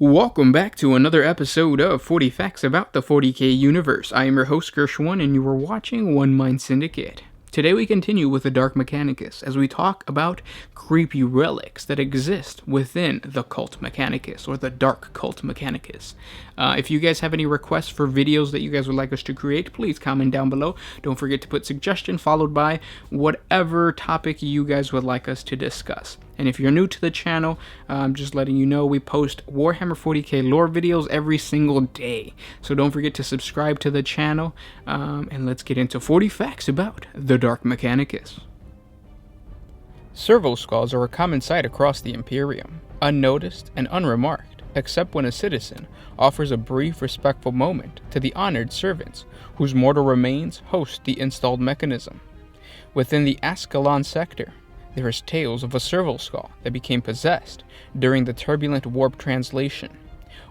Welcome back to another episode of 40 Facts About the 40k Universe. I am your host Gershwin and you are watching One Mind Syndicate. Today we continue with the Dark Mechanicus as we talk about creepy relics that exist within the Cult Mechanicus, or the Dark Cult Mechanicus. If you guys have any requests for videos that you guys would like us to create, please comment down below. Don't forget to put suggestion followed by whatever topic you guys would like us to discuss. And if you're new to the channel, I'm just letting you know we post Warhammer 40k lore videos every single day. So don't forget to subscribe to the channel, and let's get into 40 facts about the Dark Mechanicus. Servo skulls are a common sight across the Imperium, unnoticed and unremarked, except when a citizen offers a brief respectful moment to the honored servants whose mortal remains host the installed mechanism. Within the Ascalon sector, there is tales of a servo skull that became possessed during the turbulent warp translation,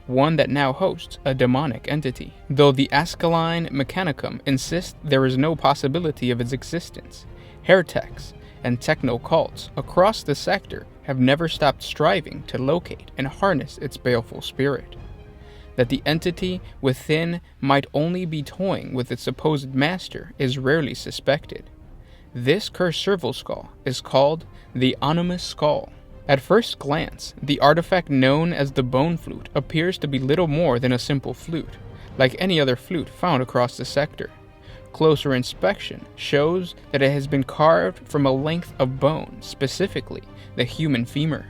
one that now hosts a demonic entity. Though the Ascalon Mechanicum insists there is no possibility of its existence, heretics and techno-cults across the sector have never stopped striving to locate and harness its baleful spirit. That the entity within might only be toying with its supposed master is rarely suspected. This cursed servo skull is called the Animus Skull. At first glance, the artifact known as the bone flute appears to be little more than a simple flute, like any other flute found across the sector. Closer inspection shows that it has been carved from a length of bone, specifically the human femur.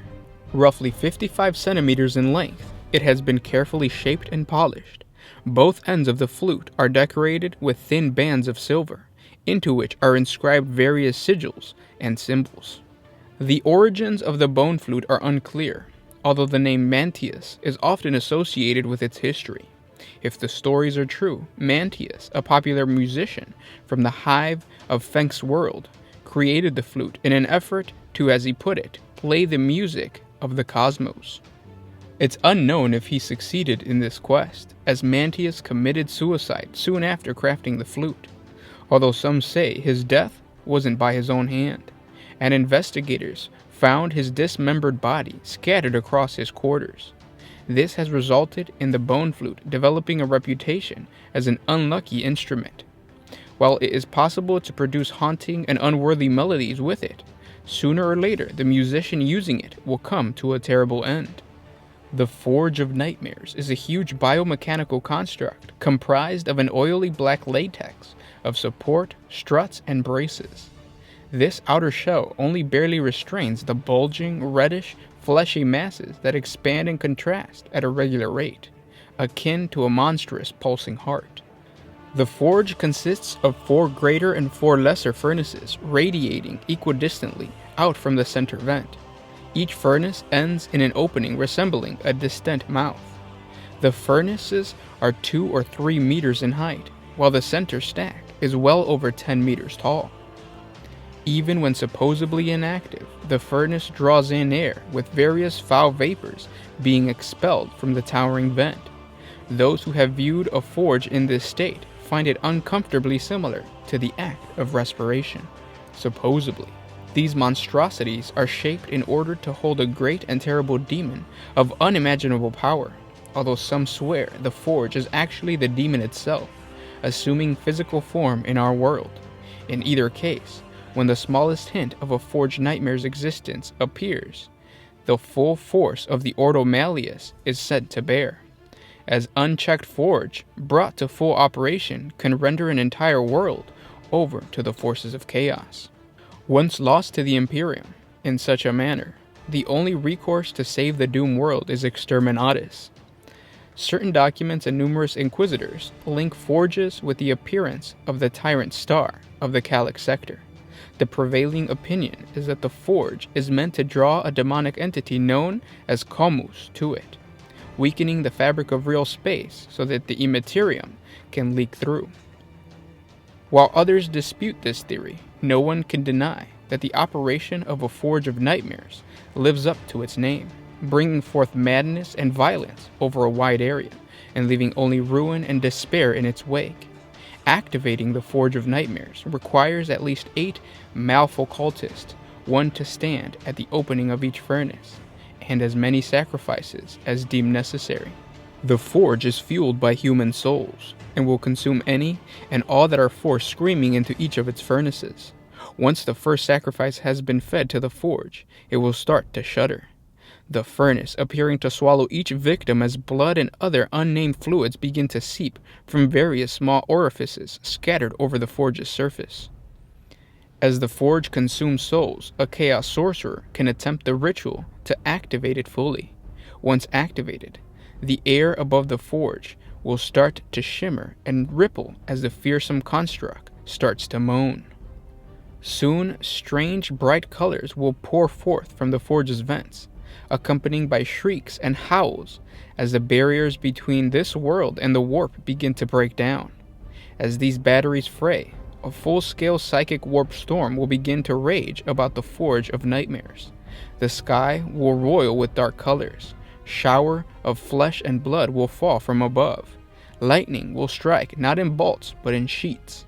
Roughly 55 centimeters in length, it has been carefully shaped and polished. Both ends of the flute are decorated with thin bands of silver, into which are inscribed various sigils and symbols. The origins of the bone flute are unclear, although the name Mantius is often associated with its history. If the stories are true, Mantius, a popular musician from the hive of Feng's world, created the flute in an effort to, as he put it, play the music of the cosmos. It's unknown if he succeeded in this quest, as Mantius committed suicide soon after crafting the flute, although some say his death wasn't by his own hand, and investigators found his dismembered body scattered across his quarters. This has resulted in the bone flute developing a reputation as an unlucky instrument. While it is possible to produce haunting and unworthy melodies with it, sooner or later the musician using it will come to a terrible end. The Forge of Nightmares is a huge biomechanical construct comprised of an oily black latex of support, struts, and braces. This outer shell only barely restrains the bulging, reddish, fleshy masses that expand and contrast at a regular rate, akin to a monstrous pulsing heart. The forge consists of 4 greater and 4 lesser furnaces radiating equidistantly out from the center vent. Each furnace ends in an opening resembling a distant mouth. The furnaces are 2 or 3 meters in height, while the center stack is well over 10 meters tall. Even when supposedly inactive, the furnace draws in air with various foul vapors being expelled from the towering vent. Those who have viewed a forge in this state find it uncomfortably similar to the act of respiration. Supposedly, these monstrosities are shaped in order to hold a great and terrible demon of unimaginable power, although some swear the forge is actually the demon itself, assuming physical form in our world. In either case, when the smallest hint of a forged nightmare's existence appears, the full force of the Ordo Malleus is set to bear, as unchecked forge brought to full operation can render an entire world over to the forces of chaos. Once lost to the Imperium in such a manner, the only recourse to save the doomed world is exterminatus. Certain documents and numerous inquisitors link forges with the appearance of the tyrant star of the Calyx sector. The prevailing opinion is that the forge is meant to draw a demonic entity known as Comus to it, weakening the fabric of real space so that the immaterium can leak through. While others dispute this theory, no one can deny that the operation of a Forge of Nightmares lives up to its name, bringing forth madness and violence over a wide area, and leaving only ruin and despair in its wake. Activating the Forge of Nightmares requires at least 8 malful cultists, one to stand at the opening of each furnace. and as many sacrifices as deemed necessary. The forge is fueled by human souls, and will consume any and all that are forced screaming into each of its furnaces. Once the first sacrifice has been fed to the forge, it will start to shudder, the furnace appearing to swallow each victim as blood and other unnamed fluids begin to seep from various small orifices scattered over the forge's surface. As the forge consumes souls, a chaos sorcerer can attempt the ritual to activate it fully. Once activated, the air above the forge will start to shimmer and ripple as the fearsome construct starts to moan. Soon, strange bright colors will pour forth from the forge's vents, accompanied by shrieks and howls as the barriers between this world and the warp begin to break down. As these batteries fray, a full-scale psychic warp storm will begin to rage about the Forge of Nightmares. The sky will roil with dark colors. Shower of flesh and blood will fall from above. Lightning will strike not in bolts but in sheets.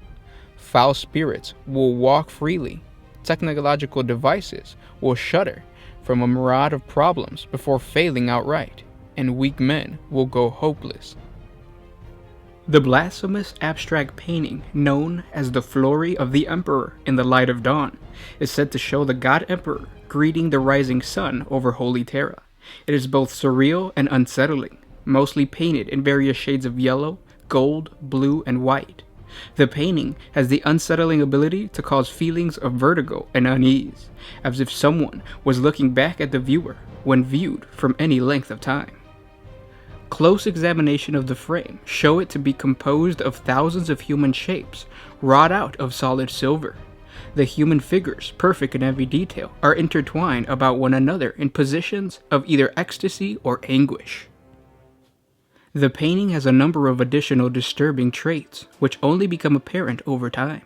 Foul spirits will walk freely. Technological devices will shudder from a myriad of problems before failing outright, and weak men will go hopeless. The blasphemous abstract painting known as the Flurry of the Emperor in the Light of Dawn is said to show the God Emperor greeting the rising sun over Holy Terra. It is both surreal and unsettling, mostly painted in various shades of yellow, gold, blue, and white. The painting has the unsettling ability to cause feelings of vertigo and unease, as if someone was looking back at the viewer when viewed from any length of time. Close examination of the frame show it to be composed of thousands of human shapes wrought out of solid silver. The human figures, perfect in every detail, are intertwined about one another in positions of either ecstasy or anguish. The painting has a number of additional disturbing traits, which only become apparent over time.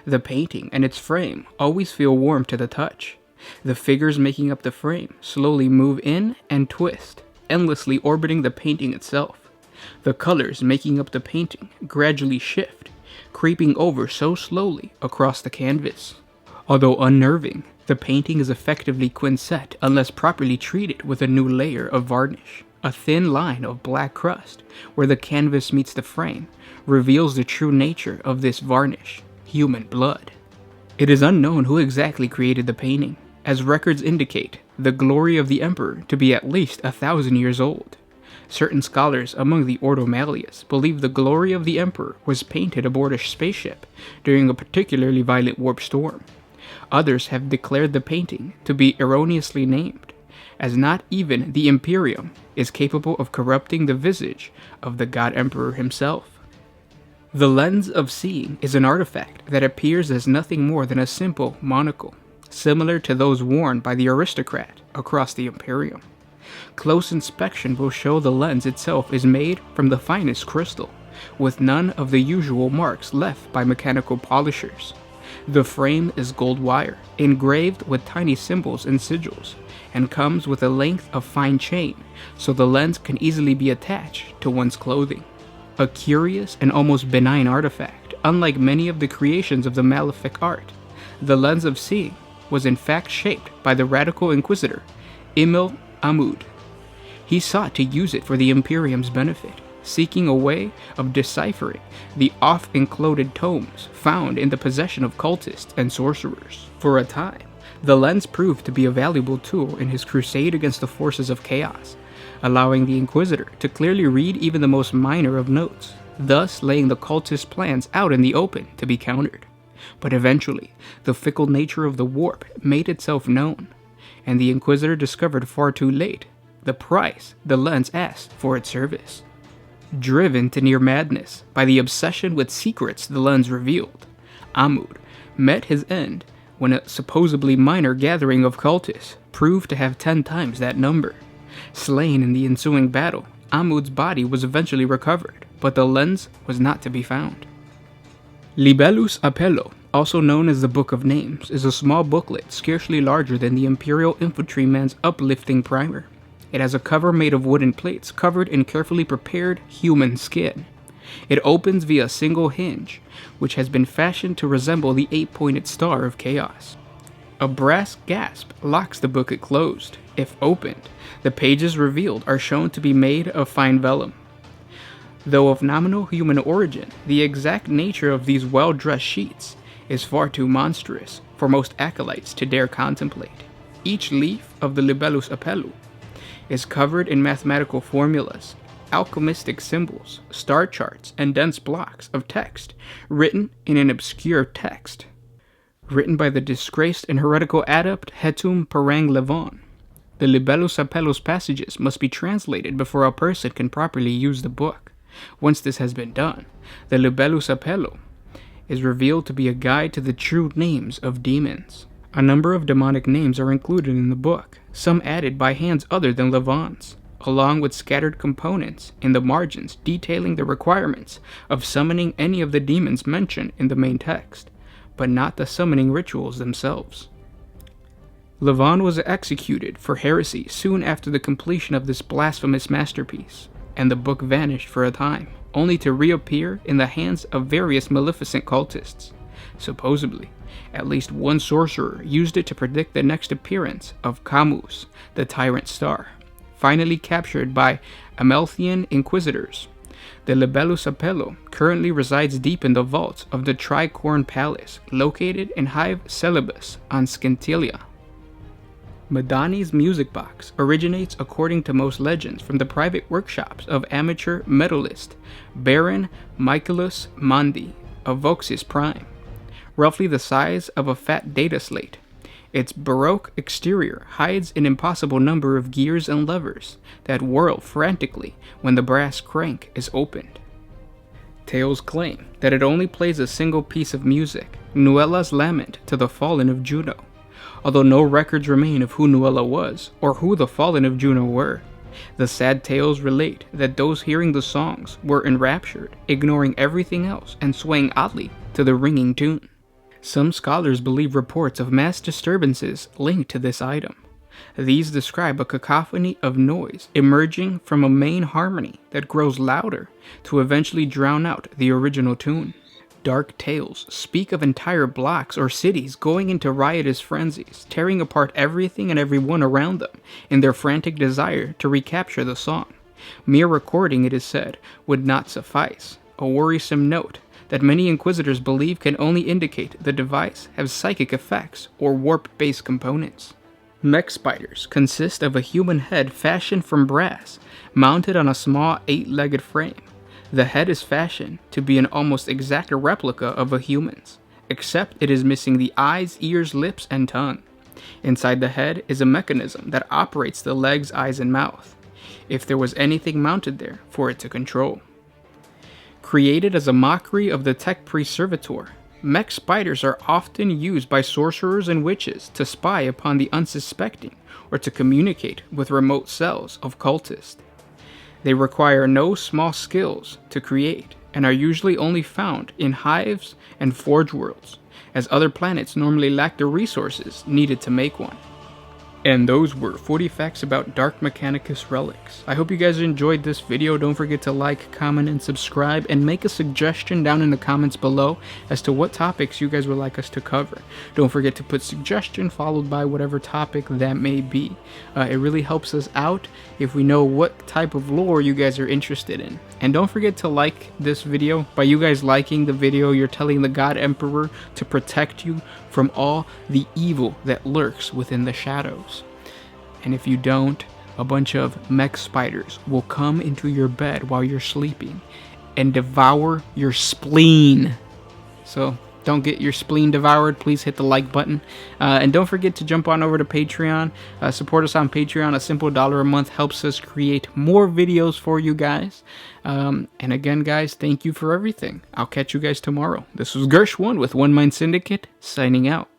The painting and its frame always feel warm to the touch. The figures making up the frame slowly move in and twist, endlessly orbiting the painting itself. The colors making up the painting gradually shift, creeping over so slowly across the canvas. Although unnerving, the painting is effectively quinset unless properly treated with a new layer of varnish. A thin line of black crust, where the canvas meets the frame, reveals the true nature of this varnish: human blood. It is unknown who exactly created the painting, as records indicate the glory of the Emperor to be at least 1,000 years old. Certain scholars among the Ordo Malleus believe the glory of the Emperor was painted aboard a spaceship during a particularly violent warp storm. Others have declared the painting to be erroneously named, as not even the Imperium is capable of corrupting the visage of the God Emperor himself. The lens of seeing is an artifact that appears as nothing more than a simple monocle, similar to those worn by the aristocrat across the Imperium. Close inspection will show the lens itself is made from the finest crystal, with none of the usual marks left by mechanical polishers. The frame is gold wire, engraved with tiny symbols and sigils, and comes with a length of fine chain, so the lens can easily be attached to one's clothing. A curious and almost benign artifact, unlike many of the creations of the malefic art, the lens of seeing was in fact shaped by the radical inquisitor, Emil Amud. He sought to use it for the Imperium's benefit, seeking a way of deciphering the oft-included tomes found in the possession of cultists and sorcerers. For a time, the lens proved to be a valuable tool in his crusade against the forces of chaos, allowing the Inquisitor to clearly read even the most minor of notes, thus laying the cultist plans out in the open to be countered. But eventually, the fickle nature of the warp made itself known, and the Inquisitor discovered far too late the price the lens asked for its service. Driven to near madness by the obsession with secrets the lens revealed, Amud met his end when a supposedly minor gathering of cultists proved to have 10 times that number. Slain in the ensuing battle, Amud's body was eventually recovered, but the lens was not to be found. Libellus Apello, also known as the Book of Names, is a small booklet scarcely larger than the Imperial Infantryman's uplifting primer. It has a cover made of wooden plates covered in carefully prepared human skin. It opens via a single hinge, which has been fashioned to resemble the 8-pointed star of chaos. A brass gasp locks the booklet closed. If opened, the pages revealed are shown to be made of fine vellum. Though of nominal human origin, the exact nature of these well-dressed sheets is far too monstrous for most acolytes to dare contemplate. Each leaf of the Libellus Apellu is covered in mathematical formulas, alchemistic symbols, star charts, and dense blocks of text written in an obscure text, written by the disgraced and heretical adept Hetum Parang Levon. The Libellus Apellus passages must be translated before a person can properly use the book. Once this has been done, the Libellus Apellu is revealed to be a guide to the true names of demons. A number of demonic names are included in the book, some added by hands other than Levon's, along with scattered components in the margins detailing the requirements of summoning any of the demons mentioned in the main text, but not the summoning rituals themselves. Levon was executed for heresy soon after the completion of this blasphemous masterpiece, and the book vanished for a time, only to reappear in the hands of various maleficent cultists. Supposedly, at least one sorcerer used it to predict the next appearance of Camus, the Tyrant Star, finally captured by Amalthean inquisitors. The Libellus Apellu currently resides deep in the vaults of the Tricorn Palace, located in Hive Celebes on Scintilia. Madani's music box originates, according to most legends, from the private workshops of amateur medallist Baron Michaelus Mandi of Voxis Prime, roughly the size of a fat data slate. Its baroque exterior hides an impossible number of gears and levers that whirl frantically when the brass crank is opened. Tales claim that it only plays a single piece of music, Nuella's Lament to the Fallen of Juno, although no records remain of who Nuella was or who the Fallen of Juno were. The sad tales relate that those hearing the songs were enraptured, ignoring everything else and swaying oddly to the ringing tune. Some scholars believe reports of mass disturbances linked to this item. These describe a cacophony of noise emerging from a main harmony that grows louder to eventually drown out the original tune. Dark tales speak of entire blocks or cities going into riotous frenzies, tearing apart everything and everyone around them in their frantic desire to recapture the song. Mere recording, it is said, would not suffice, a worrisome note that many inquisitors believe can only indicate the device has psychic effects or warp-based components. Mech spiders consist of a human head fashioned from brass, mounted on a small 8-legged frame. The head is fashioned to be an almost exact replica of a human's, except it is missing the eyes, ears, lips, and tongue. Inside the head is a mechanism that operates the legs, eyes, and mouth, if there was anything mounted there for it to control. Created as a mockery of the tech preservator, mech spiders are often used by sorcerers and witches to spy upon the unsuspecting or to communicate with remote cells of cultists. They require no small skills to create and are usually only found in hives and forge worlds, as other planets normally lack the resources needed to make one. And those were 40 facts about Dark Mechanicus Relics. I hope you guys enjoyed this video. Don't forget to like, comment, and subscribe, and make a suggestion down in the comments below as to what topics you guys would like us to cover. Don't forget to put suggestion followed by whatever topic that may be. It really helps us out if we know what type of lore you guys are interested in. And don't forget to like this video. By you guys liking the video, you're telling the God Emperor to protect you from all the evil that lurks within the shadows. And if you don't, a bunch of mech spiders will come into your bed while you're sleeping and devour your spleen. So don't get your spleen devoured. Please hit the like button. And don't forget to jump on over to Patreon. Support us on Patreon. A simple $1 a month helps us create more videos for you guys. And again, guys, thank you for everything. I'll catch you guys tomorrow. This was Gersh1 with One Mind Syndicate, signing out.